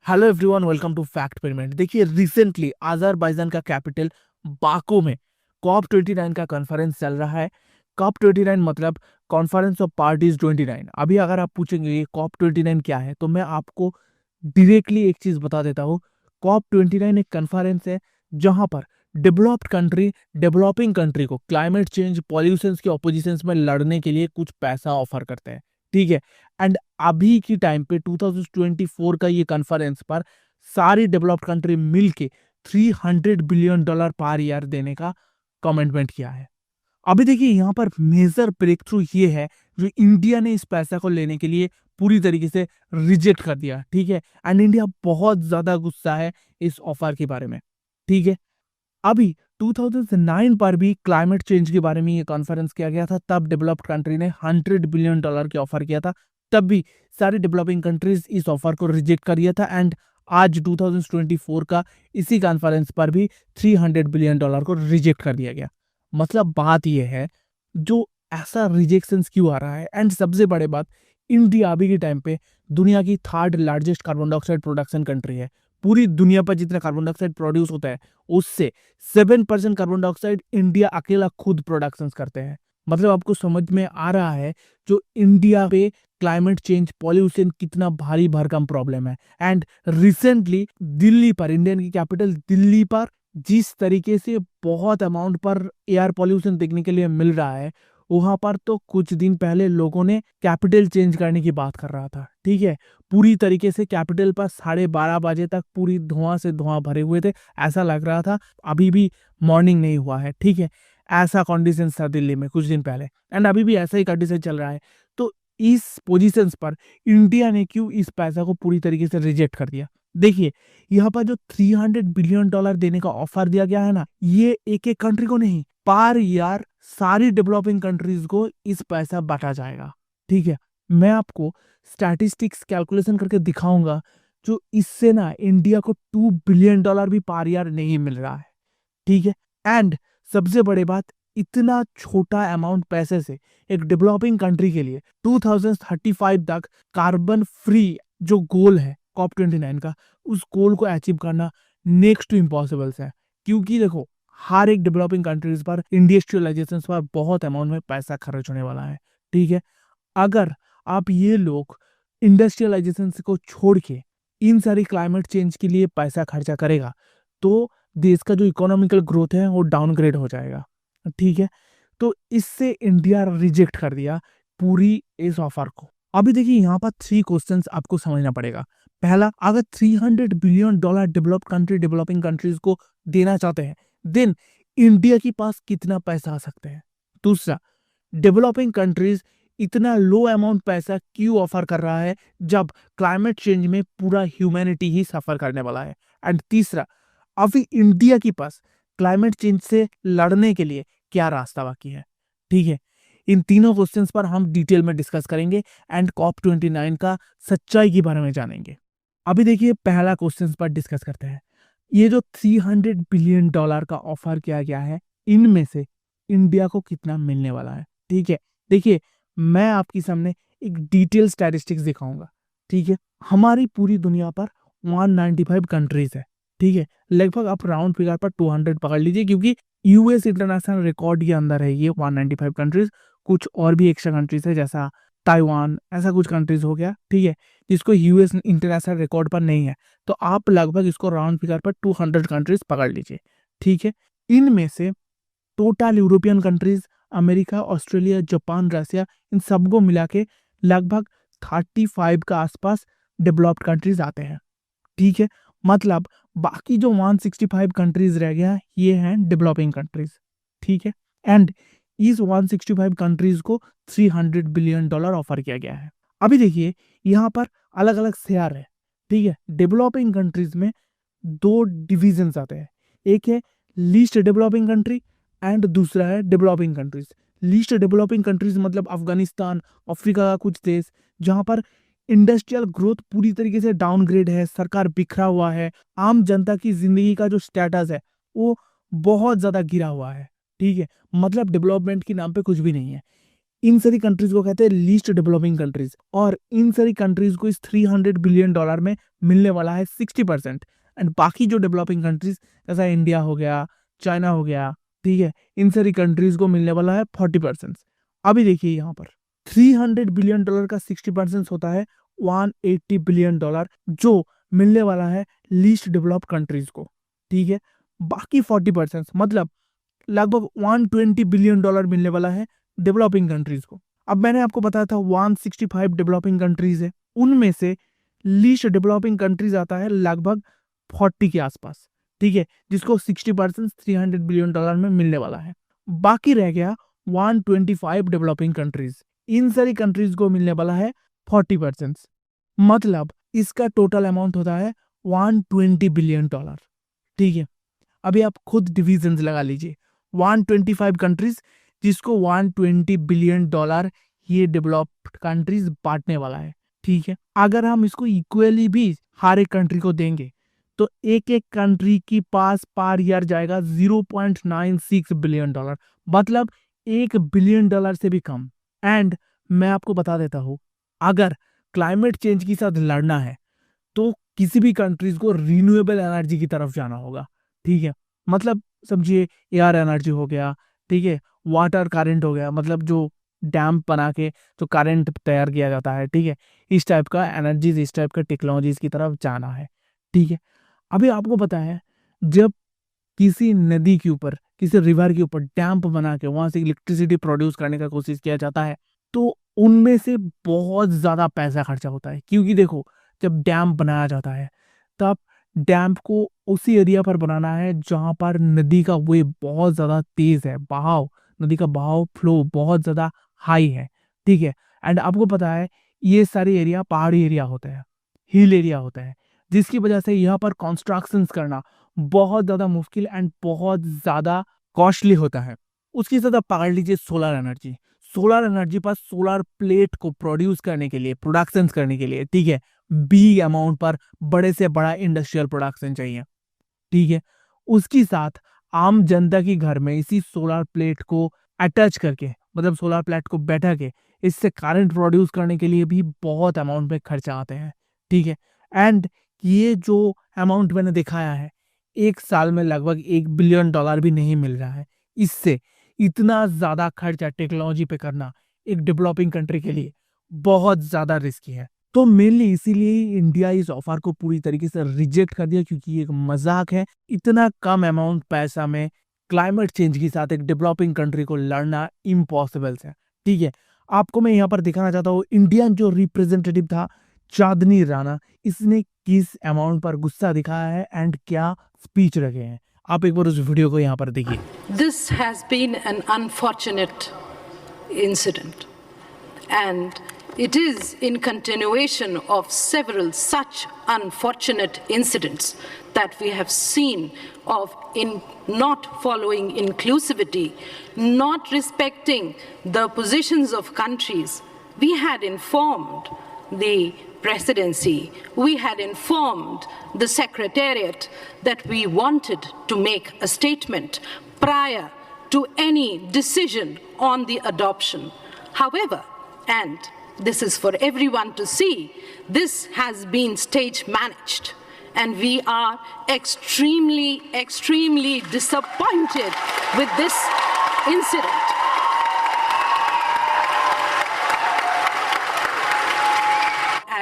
Hello everyone, welcome to fact payment. देखिए, recently Azerbaijan का capital Baku में COP29 का कॉन्फ्रेंस चल रहा है। COP29 मतलब कॉन्फ्रेंस ऑफ पार्टीज 29। अभी अगर आप पूछेंगे ये COP29 क्या है, तो मैं आपको डायरेक्टली एक चीज बता देता हूँ। COP29 एक कॉन्फ्रेंस है जहां पर डेवलप्ड कंट्री डेवलपिंग कंट्री को क्लाइमेट चेंज पॉल्यूशन के ऑपोजिशन में लड़ने के लिए कुछ पैसा ऑफर करते हैं। ठीक है। एंड अभी की टाइम पे 2024 का ये कॉन्फ्रेंस पर सारी डेवलप्ड कंट्री मिलके $300 बिलियन पर ईयर देने का कमिटमेंट किया है। अभी देखिए, यहाँ पर मेजर ब्रेक थ्रू ये है जो इंडिया ने इस पैसा को लेने के लिए पूरी तरीके से रिजेक्ट कर दिया। ठीक है। एंड इंडिया बहुत ज्यादा गुस्सा है इस ऑफर के बारे में। ठीक है। अभी 2009 पर भी क्लाइमेट चेंज के बारे में ये कॉन्फ्रेंस किया गया था। तब डेवलप्ड कंट्री ने $100 बिलियन के ऑफर किया था। तब भी सारी डेवलपिंग कंट्रीज इस ऑफर को रिजेक्ट कर दिया था। एंड आज 2024 का इसी कॉन्फ्रेंस पर भी $300 बिलियन को रिजेक्ट कर दिया गया। मतलब बात यह है, जो ऐसा रिजेक्शन क्यों आ रहा है। एंड सबसे बड़ी बात, इंडिया अभी के टाइम पे दुनिया की third largest carbon dioxide production country है। पूरी दुनिया पर जितना कार्बन डाइऑक्साइड प्रोड्यूस होता है उससे 7% कार्बन डाइऑक्साइड इंडिया अकेला खुद प्रोडक्शन करते हैं। मतलब आपको समझ में आ रहा है जो इंडिया पे क्लाइमेट चेंज पॉल्यूशन कितना भारी भरकम प्रॉब्लम है। एंड रिसेंटली दिल्ली पर, इंडियन की कैपिटल दिल्ली पर जिस तरीके से बहुत अमाउंट पर एयर पॉल्यूशन देखने के लिए मिल रहा है, वहां पर तो कुछ दिन पहले लोगों ने कैपिटल चेंज करने की बात कर रहा था। ठीक है। पूरी तरीके से कैपिटल पर 12:30 बजे तक पूरी धुआं से धुआं भरे हुए थे। ऐसा लग रहा था अभी भी मॉर्निंग नहीं हुआ है। ठीक है। ऐसा कंडीशन था दिल्ली में कुछ दिन पहले। एंड अभी भी ऐसा ही कंडीशन चल रहा है। तो इस पोजीशंस पर इंडिया ने क्यों इस पैसा को पूरी तरीके से रिजेक्ट कर दिया। देखिए, यहाँ पर जो $300 बिलियन देने का ऑफर दिया गया है ना, ये एक एक कंट्री को नहीं, पर ईयर सारी डेवलपिंग कंट्रीज को इस पैसा बांटा जाएगा। ठीक है। मैं आपको स्टैटिस्टिक्स कैलकुलेशन करके दिखाऊंगा, जो इससे ना इंडिया को $2 बिलियन भी पर ईयर नहीं मिल रहा है। ठीक है। एंड सबसे बड़ी बात, इतना छोटा अमाउंट पैसे से एक डेवलपिंग कंट्री के लिए 2035 तक कार्बन फ्री जो गोल है COP29 का, उस गोल को अचीव करना नेक्स्ट टू इम्पॉसिबल है। क्योंकि देखो, हर एक डेवलपिंग कंट्रीज पर इंडस्ट्रियलाइजेशन पर बहुत अमाउंट में पैसा खर्च होने वाला है। ठीक है। अगर आप ये लोग इंडस्ट्रियलाइजेशन को छोड़ के इन सारी क्लाइमेट चेंज के लिए पैसा खर्चा करेगा, तो देश का जो इकोनॉमिकल ग्रोथ है वो डाउनग्रेड हो जाएगा। ठीक है। तो इससे इंडिया रिजेक्ट कर दिया पूरी इस ऑफर को। अभी देखिए, यहाँ पर 3 क्वेश्चंस आपको समझना पड़ेगा। पहला, अगर $300 billion developed country developing countries को देना चाहते हैं, देन इंडिया के पास कितना पैसा आ सकता है। दूसरा, डेवलपिंग कंट्रीज इतना लो अमाउंट पैसा क्यों ऑफर कर रहा है जब क्लाइमेट चेंज में पूरा ह्यूमैनिटी ही सफर करने वाला है। एंड तीसरा, अभी इंडिया के पास क्लाइमेट चेंज से लड़ने के लिए क्या रास्ता बाकी है। ठीक है। इन तीनों क्वेश्चंस पर हम डिटेल में डिस्कस करेंगे एंड COP29 का सच्चाई के बारे में जानेंगे। अभी देखिए, पहला क्वेश्चन पर डिस्कस करते हैं। ये जो $300 बिलियन का ऑफर किया गया है, इनमें से इंडिया को कितना मिलने वाला है। ठीक है। देखिए, मैं आपके सामने एक डिटेल स्टैटिस्टिक्स दिखाऊंगा। ठीक है। हमारी पूरी दुनिया पर 195 कंट्रीज है। ठीक है। लगभग आप राउंड फिगर पर 200 पकड़ लीजिए, क्योंकि यूएस इंटरनेशनल रिकॉर्ड के अंदर है ये 195 कंट्रीज। कुछ और भी एक्स्ट्रा कंट्रीज है, जैसा ताइवान, ऐसा कुछ कंट्रीज हो गया। ठीक है। जिसको यूएस इंटरनेशनल रिकॉर्ड पर नहीं है, तो आप लगभग इसको राउंड फिगर पर 200 कंट्रीज पकड़ लीजिए। ठीक है। इनमें से total European countries, America, Australia, Japan, Russia, इन सबको मिला के लगभग 35 का आसपास डेवलप्ड कंट्रीज आते हैं। ठीक है। मतलब बाकी जो 165 कंट्रीज रह गया, ये हैं डेवलपिंग कंट्रीज। ठीक है। एंड इस 165 कंट्रीज को $300 बिलियन ऑफर किया गया है। अभी देखिए, यहाँ पर अलग अलग शेयर है। ठीक है। डेवलपिंग कंट्रीज में 2 डिविजन आते हैं। एक है लीस्ट डेवलपिंग कंट्री एंड दूसरा है developing countries. Least developing countries मतलब अफगानिस्तान, अफ्रीका का कुछ देश, जहां पर इंडस्ट्रियल ग्रोथ पूरी तरीके से डाउनग्रेड है, सरकार बिखरा हुआ है, आम जनता की जिंदगी का जो स्टेटस है वो बहुत ज्यादा गिरा हुआ है। ठीक है। मतलब डेवलपमेंट के नाम पे कुछ भी नहीं है। इन सारी कंट्रीज को कहते हैं लीस्ट डेवलपिंग कंट्रीज, और इन सारी कंट्रीज को इस $300 बिलियन में मिलने वाला है 60%। एंड बाकी जो डेवलपिंग कंट्रीज जैसा इंडिया हो गया, चाइना हो गया, ठीक है, इन सारी कंट्रीज को मिलने वाला है 40%। अभी देखिए यहाँ पर $300 बिलियन का 60% होता है $180 बिलियन, जो मिलने वाला है लीस्ट डेवलप्ड कंट्रीज को, ठीक है। बाकी 40% मतलब लगभग $120 बिलियन मिलने वाला है डेवलपिंग कंट्रीज को। अब मैंने आपको बताया था 165 डेवलपिंग कंट्रीज है, उनमें से लीस्ट डेवलपिंग कंट्रीज आता है लगभग 40 के आसपास, ठीक है, जिसको 60% $300 बिलियन में मिलने वाला है। बाकी रह गया 125 डेवलपिंग कंट्रीज, इन सारी कंट्रीज को मिलने वाला है 40%, मतलब इसका टोटल अमाउंट होता है $120 बिलियन, ठीक है। अभी आप खुद डिविजन्स लगा लीजिए, 125 कंट्रीज जिसको $120 बिलियन ये डेवलप्ड कंट्रीज बांटने वाला है, ठीक है। अगर हम इसको इक्वली भी हर एक कंट्री को देंगे तो एक एक कंट्री की पास पर ईयर जाएगा $0.96 बिलियन, मतलब $1 बिलियन से भी कम। एंड मैं आपको बता देता हूँ, अगर क्लाइमेट चेंज के साथ लड़ना है तो किसी भी कंट्रीज को रिन्यूएबल एनर्जी की तरफ जाना होगा, ठीक है। मतलब समझिए एयर एनर्जी हो गया, ठीक है, वाटर करंट हो गया, मतलब जो डैम बना के जो करंट तैयार किया जाता है, ठीक है, इस टाइप का एनर्जीज, इस टाइप का टेक्नोलॉजीज की तरफ जाना है, ठीक है। अभी आपको पता है जब किसी नदी के ऊपर, किसी रिवर के ऊपर डैम बना के वहां से इलेक्ट्रिसिटी प्रोड्यूस करने का कोशिश किया जाता है तो उनमें से बहुत ज्यादा पैसा खर्चा होता है, क्योंकि देखो जब डैम बनाया जाता है तब डैम को उसी एरिया पर बनाना है जहां पर नदी का वेव बहुत ज्यादा तेज है, बहाव, नदी का बहाव फ्लो बहुत ज्यादा हाई है, ठीक है। एंड आपको पता है ये सारे एरिया पहाड़ी एरिया होते हैं, हिल एरिया होता है, जिसकी वजह से यहाँ पर कंस्ट्रक्शंस करना बहुत ज्यादा मुश्किल एंड बहुत ज्यादा कॉस्टली होता है। उसकी ज्यादा पकड़ लीजिए सोलर एनर्जी, सोलर एनर्जी पर सोलर प्लेट को प्रोड्यूस करने के लिए, प्रोडक्शन करने के लिए, ठीक है, बिग अमाउंट पर बड़े से बड़ा इंडस्ट्रियल प्रोडक्शन चाहिए, ठीक है। उसके साथ आम जनता की घर में इसी सोलर प्लेट को अटैच करके, मतलब सोलर प्लेट को बैठा के इससे करंट प्रोड्यूस करने के लिए भी बहुत अमाउंट में खर्चा आते हैं, ठीक है। एंड ये जो अमाउंट मैंने दिखाया है, एक साल में लगभग $1 बिलियन भी नहीं मिल रहा है। इससे इतना ज्यादा खर्चा टेक्नोलॉजी पे करना एक डेवलपिंग कंट्री के लिए बहुत ज्यादा रिस्की है। तो मेनली इसीलिए इंडिया इस ऑफर को पूरी तरीके से रिजेक्ट कर दिया, क्योंकि ये एक मजाक है। इतना कम अमाउंट पैसा में क्लाइमेट चेंज के साथ एक डेवलपिंग कंट्री को लड़ना इम्पॉसिबल है, ठीक है। आपको मैं यहाँ पर दिखाना चाहता हूँ इंडियन जो रिप्रेजेंटेटिव था चांदनी राणा, इसने किस अमाउंट पर गुस्सा दिखाया है एंड क्या स्पीच रखे हैं। आप एक बार उस वीडियो को यहाँ पर देखिए। This has been an unfortunate incident, and it is in continuation of several such unfortunate incidents that we have seen of in not following inclusivity, not respecting the positions of countries. We had informed the presidency, we had informed the secretariat that we wanted to make a statement prior to any decision on the adoption. However, and this is for everyone to see, this has been stage managed, and we are extremely, extremely disappointed with this incident.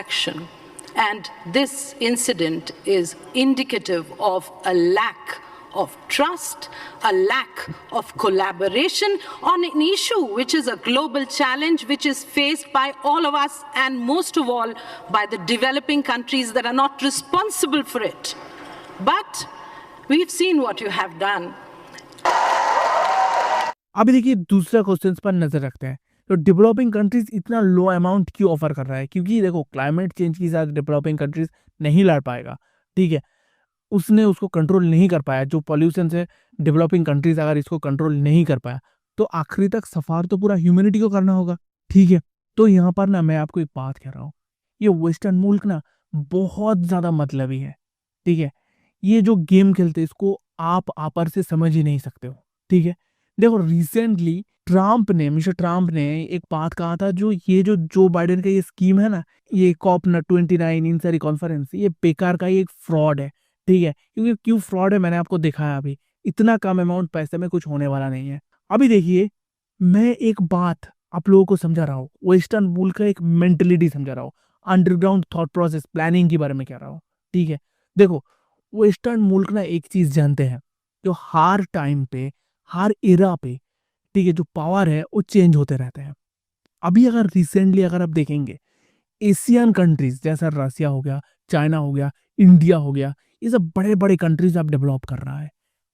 Action. And this incident is indicative of a lack of trust, a lack of collaboration on an issue which is a global challenge which is faced by all of us, and most of all by the developing countries that are not responsible for it. But we've seen what you have done. अभी देखिए दूसरा question पर नजर रखते हैं। तो developing countries इतना लो amount क्यों ऑफर कर रहा है? क्योंकि देखो क्लाइमेट चेंज के साथ डेवलपिंग कंट्रीज नहीं लड़ पाएगा, ठीक है, उसने उसको कंट्रोल नहीं कर पाया। जो पॉल्यूशन से डेवलपिंग कंट्रीज अगर इसको कंट्रोल नहीं कर पाया तो आखिरी तक सफर तो पूरा ह्यूमैनिटी को करना होगा, ठीक है। तो यहाँ पर ना मैं आपको एक बात कह रहा हूँ, ये वेस्टर्न मुल्क ना बहुत ज्यादा मतलबी है, ठीक है। ये जो गेम खेलते इसको आप आपस से समझ ही नहीं सकते हो, ठीक है। देखो रिसेंटली मिस्टर ट्रम्प ने एक बात कहा था, जो बाइडेन का ये स्कीम है ना, ये कॉप 29 इन सारी कॉन्फ्रेंस, ये बेकार का, ये एक फ्रॉड है। ठीक है, क्योंकि क्यों फ्रॉड है मैंने आपको दिखाया अभी। इतना कम अमाउंट पैसे में कुछ होने वाला नहीं है। अभी देखिए, मैं एक बात आप लोगों को समझा रहा हूँ, वेस्टर्न मुल्क का एक मेंटेलिटी समझा रहा हूँ, अंडरग्राउंड थॉट प्रोसेस प्लानिंग के बारे में कह रहा हूँ। ठीक है, देखो, वेस्टर्न मुल्क ना एक चीज जानते हैं, जो हर टाइम पे, हर एरा पे, ठीक है, जो पावर है वो चेंज होते रहते हैं। अभी अगर रिसेंटली अगर आप देखेंगे, एशियन कंट्रीज जैसा रसिया हो गया, चाइना हो गया, इंडिया हो गया, ये सब बड़े बड़े कंट्रीज अब डेवलप कर रहा है।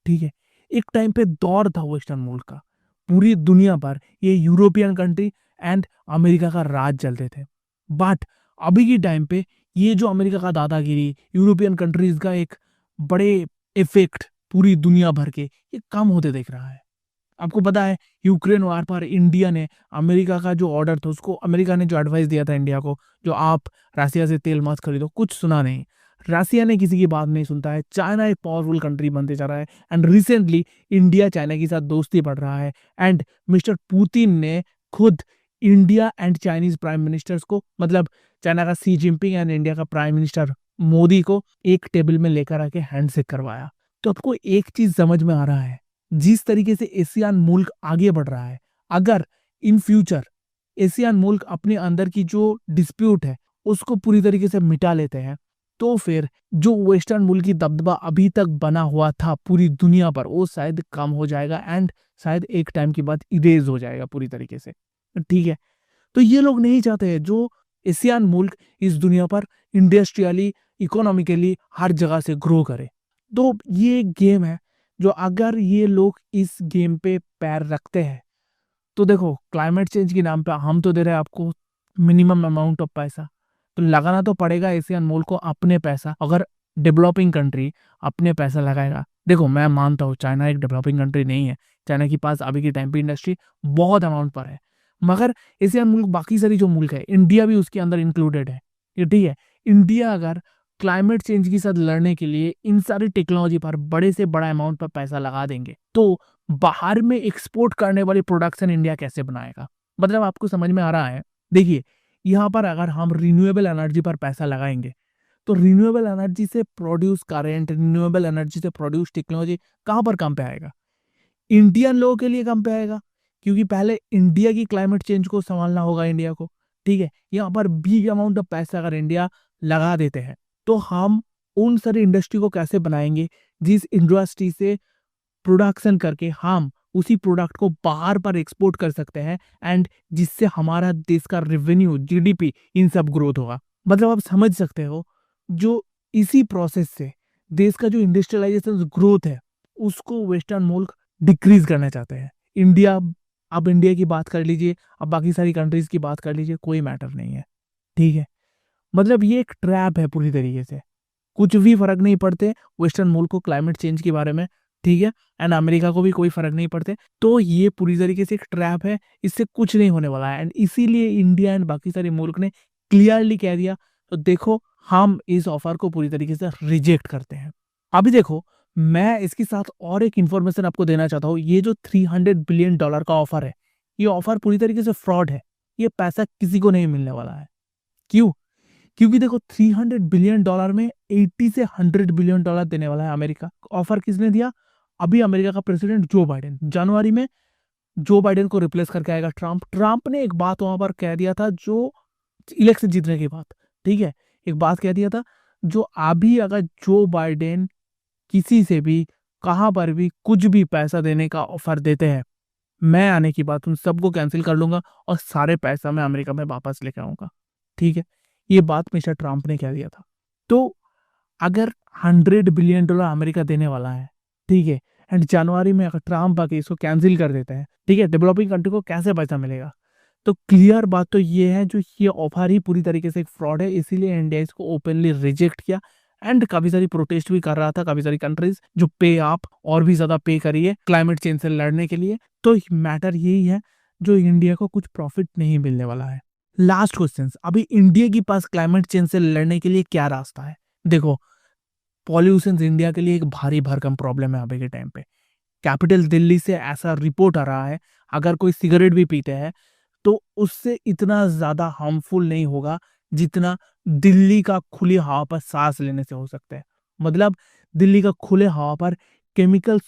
ठीक है, एक टाइम पे दौर था वेस्टर्न मुल्क का, पूरी दुनिया पर ये यूरोपियन कंट्री एंड अमेरिका का राज चलते थे। बट अभी के टाइम पे ये जो अमेरिका का दादागिरी, यूरोपियन कंट्रीज का एक बड़े इफेक्ट पूरी दुनिया भर के, ये कम होते देख रहा है। आपको पता है, यूक्रेन वार पर इंडिया ने, अमेरिका का जो ऑर्डर था उसको, अमेरिका ने जो एडवाइस दिया था इंडिया को, जो आप रसिया से तेल मत खरीदो, कुछ सुना नहीं। रसिया ने किसी की बात नहीं सुनता है। चाइना एक पावरफुल कंट्री बनते जा रहा है, एंड रिसेंटली इंडिया चाइना के साथ दोस्ती बढ़ रहा है, एंड मिस्टर पुतिन ने खुद India and Chinese prime ministers को, मतलब चाइना का सी जिनपिंग एंड इंडिया का प्राइम मिनिस्टर मोदी को एक टेबल में लेकर आके हैंडशेक करवाया। तो आपको एक चीज समझ में आ रहा है, जिस तरीके से एशियन मुल्क आगे बढ़ रहा है, अगर इन फ्यूचर एशियन मुल्क अपने अंदर की जो डिस्प्यूट है उसको पूरी तरीके से मिटा लेते हैं, तो फिर जो वेस्टर्न मुल्क की दबदबा अभी तक बना हुआ था पूरी दुनिया पर, वो शायद कम हो जाएगा, एंड शायद एक टाइम के बाद इरेज हो जाएगा पूरी तरीके से। ठीक है, तो ये लोग नहीं चाहते हैं जो एशियन मुल्क इस दुनिया पर इंडस्ट्रियली, इकोनॉमिकली हर जगह से ग्रो करे। तो ये एक गेम है, जो अगर ये लोग इस गेम पे पैर रखते हैं, तो देखो, क्लाइमेट चेंज के नाम पे हम तो दे रहे हैं आपको मिनिमम अमाउंट ऑफ पैसा, तो लगाना तो पड़ेगा एशियन मुल्क को अपने पैसा। अगर डेवलपिंग कंट्री अपने पैसा लगाएगा, देखो मैं मानता हूँ चाइना एक डेवलपिंग कंट्री नहीं है, चाइना के पास अभी के टाइम पे इंडस्ट्री बहुत अमाउंट पर है, मगर एशियन मुल्क, बाकी सारी जो मुल्क है, इंडिया भी उसके अंदर इंक्लूडेड है, ये ठीक है, इंडिया अगर क्लाइमेट चेंज के साथ लड़ने के लिए इन सारी टेक्नोलॉजी पर बड़े से बड़ा अमाउंट पर पैसा लगा देंगे, तो बाहर में एक्सपोर्ट करने वाली प्रोडक्शन इंडिया कैसे बनाएगा? मतलब आपको समझ में आ रहा है? देखिए, यहाँ पर अगर हम रिन्यूएबल एनर्जी पर पैसा लगाएंगे, तो रिन्यूएबल एनर्जी से प्रोड्यूस करेंट, रिन्यूएबल एनर्जी से प्रोड्यूस टेक्नोलॉजी कहाँ पर कम पे आएगा? इंडियन लोगों के लिए कम पे आएगा, क्योंकि पहले इंडिया की क्लाइमेट चेंज को संभालना होगा इंडिया को। ठीक है, यहाँ पर बिग अमाउंट ऑफ पैसा अगर इंडिया लगा देते हैं, तो हम उन सारी इंडस्ट्री को कैसे बनाएंगे जिस इंडस्ट्री से प्रोडक्शन करके हम उसी प्रोडक्ट को बाहर पर एक्सपोर्ट कर सकते हैं, एंड जिससे हमारा देश का रेवेन्यू, जीडीपी, इन सब ग्रोथ होगा। मतलब आप समझ सकते हो, जो इसी प्रोसेस से देश का जो इंडस्ट्रियलाइजेशन ग्रोथ है उसको वेस्टर्न मुल्क डिक्रीज करना चाहते हैं। इंडिया, अब इंडिया की बात कर लीजिए, अब बाकी सारी कंट्रीज की बात कर लीजिए, कोई मैटर नहीं है। ठीक है, मतलब ये एक ट्रैप है पूरी तरीके से, कुछ भी फर्क नहीं पड़ते वेस्टर्न मुल्क को क्लाइमेट चेंज के बारे में। ठीक है, एंड अमेरिका को भी कोई फर्क नहीं पड़ते, तो ये पूरी तरीके से एक ट्रैप है, इससे कुछ नहीं होने वाला है, एंड इसीलिए इंडिया एंड बाकी सारे मुल्क ने क्लियरली कह दिया, तो देखो हम इस ऑफर को पूरी तरीके से रिजेक्ट करते हैं। अभी देखो, मैं इसके साथ और एक इंफॉर्मेशन आपको देना चाहता हूँ, ये जो $300 बिलियन का ऑफर है, ये ऑफर पूरी तरीके से फ्रॉड है, ये पैसा किसी को नहीं मिलने वाला है। क्यों? क्योंकि देखो, $300 बिलियन में 80 से $100 बिलियन देने वाला है अमेरिका। ऑफर किसने दिया? अभी अमेरिका का प्रेसिडेंट जो बाइडेन, जनवरी में जो बाइडेन को रिप्लेस करके आएगा ट्रम्प ने एक बात वहां पर कह दिया था, जो इलेक्शन जीतने की बात, ठीक है, एक बात कह दिया था, जो अभी अगर जो बाइडेन किसी से भी कहां पर भी कुछ भी पैसा देने का ऑफर देते हैं, मैं आने की बात उन सबको कैंसिल कर लूंगा और सारे पैसा मैं अमेरिका में वापस लेके आऊंगा। ठीक है, ये बात मिस्टर ट्रम्प ने कह दिया था। तो अगर $100 बिलियन अमेरिका देने वाला है, ठीक है, एंड जनवरी में अगर ट्रम्प आके इसको कैंसिल कर देते हैं, ठीक है, डेवलपिंग कंट्री को कैसे पैसा मिलेगा? तो क्लियर बात तो ये है, जो ये ऑफर ही पूरी तरीके से एक फ्रॉड है, इसीलिए इंडिया इसको ओपनली रिजेक्ट किया, एंड काफी सारी प्रोटेस्ट भी कर रहा था, काफी सारी कंट्रीज जो पे आप और भी ज्यादा पे करिए क्लाइमेट चेंज से लड़ने के लिए। तो मैटर यही है, जो इंडिया को कुछ प्रॉफिट नहीं मिलने वाला है। लास्ट क्वेश्चन, अभी इंडिया के पास क्लाइमेट चेंज से लड़ने के लिए क्या रास्ता है? देखो, पॉल्यूशन इंडिया के लिए एक भारी भरकम प्रॉब्लम है अभी के टाइम पे। कैपिटल दिल्ली से ऐसा रिपोर्ट आ रहा है, अगर कोई सिगरेट भी पीते हैं तो उससे इतना ज़्यादा हार्मफुल नहीं होगा जितना दिल्ली का खुली हवा पर सांस लेने से हो सकता है। मतलब दिल्ली का खुले हवा पर केमिकल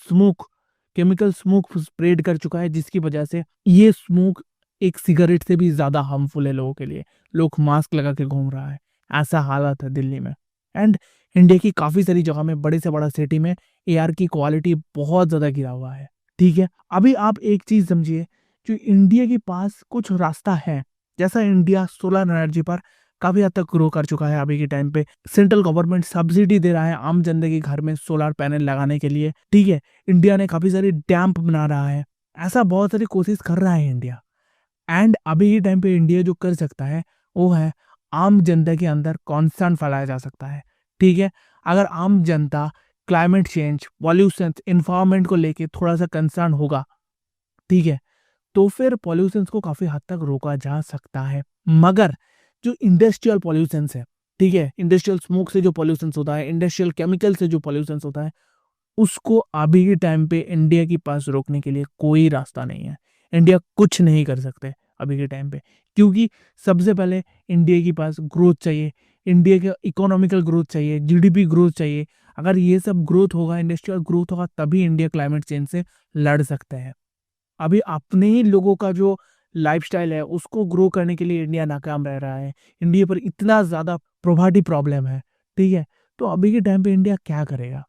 स्मोक स्प्रेड कर चुका है, जिसकी वजह से ये स्मोक एक सिगरेट से भी ज़्यादा हार्मफुल है लोगों के लिए। लोग मास्क लगा के घूम रहा है, ऐसा हालत है दिल्ली में। एंड इंडिया की काफ़ी सारी जगह में, बड़े से बड़ा सिटी में एयर की क्वालिटी बहुत ज़्यादा गिरा हुआ है। ठीक है, अभी आप एक चीज़ समझिए, जो इंडिया के पास कुछ रास्ता है, जैसा इंडिया सोलर एनर्जी पर काफ़ी हद तक ग्रो कर चुका है। अभी के टाइम पे सेंट्रल गवर्नमेंट सब्सिडी दे रहा है आम जनता के घर में सोलर पैनल लगाने के लिए। ठीक है, इंडिया ने काफ़ी सारी डैम बना रहा है, ऐसा बहुत सारी कोशिश कर रहा है इंडिया। एंड अभी के टाइम पे इंडिया जो कर सकता है वो है आम जनता के अंदर कॉन्सर्न फैलाया जा सकता है। ठीक है, अगर आम जनता क्लाइमेट चेंज, पॉल्यूशन, इन्वायरमेंट को लेके थोड़ा सा कंसर्न होगा, ठीक है, तो फिर पॉल्यूशंस को काफ़ी हद तक रोका जा सकता है। मगर जो इंडस्ट्रियल पॉल्यूशंस है, ठीक है, इंडस्ट्रियल स्मोक से जो पॉल्यूशंस होता है, इंडस्ट्रियल केमिकल से जो पॉल्यूशंस होता है, उसको अभी के टाइम पे इंडिया के पास रोकने के लिए कोई रास्ता नहीं है। इंडिया कुछ नहीं कर सकते अभी के टाइम पे, क्योंकि सबसे पहले इंडिया के पास ग्रोथ चाहिए, इंडिया का इकोनॉमिकल ग्रोथ चाहिए, जीडीपी ग्रोथ चाहिए। अगर ये सब ग्रोथ होगा, इंडस्ट्रियल ग्रोथ होगा, तभी इंडिया क्लाइमेट चेंज से लड़ सकता है। अभी अपने ही लोगों का जो लाइफस्टाइल है उसको ग्रो करने के लिए इंडिया नाकाम रह रहा है। इंडिया पर इतना ज़्यादा प्रॉपर्टी प्रॉब्लम है, ठीक है, तो अभी के टाइम पे इंडिया क्या करेगा?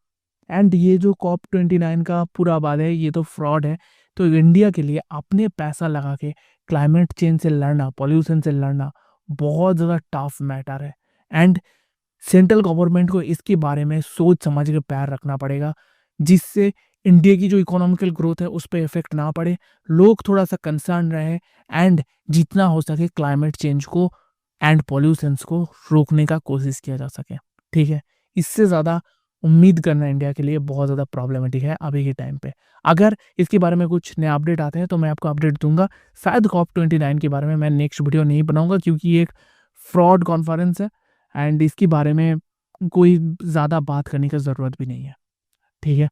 एंड ये जो COP29 का पूरा वाद है, ये तो फ्रॉड है। तो इंडिया के लिए अपने पैसा लगा के क्लाइमेट चेंज से लड़ना, पॉल्यूशन से लड़ना बहुत ज़्यादा टफ मैटर है। एंड सेंट्रल गवर्नमेंट को इसके बारे में सोच समझ के पैर रखना पड़ेगा, जिससे इंडिया की जो इकोनॉमिकल ग्रोथ है उस पे इफेक्ट ना पड़े, लोग थोड़ा सा कंसर्न रहे एंड जितना हो सके क्लाइमेट चेंज को एंड पॉल्यूशंस को रोकने का कोशिश किया जा सके। ठीक है, इससे ज़्यादा उम्मीद करना इंडिया के लिए बहुत ज़्यादा प्रॉब्लमेटिक है अभी के टाइम पे। अगर इसके बारे में कुछ नए अपडेट आते हैं तो मैं आपको अपडेट दूंगा। शायद COP29 के बारे में मैं नेक्स्ट वीडियो नहीं बनाऊंगा, क्योंकि ये एक फ्रॉड कॉन्फ्रेंस है एंड इसके बारे में कोई ज़्यादा बात करने की ज़रूरत भी नहीं है। ठीक है।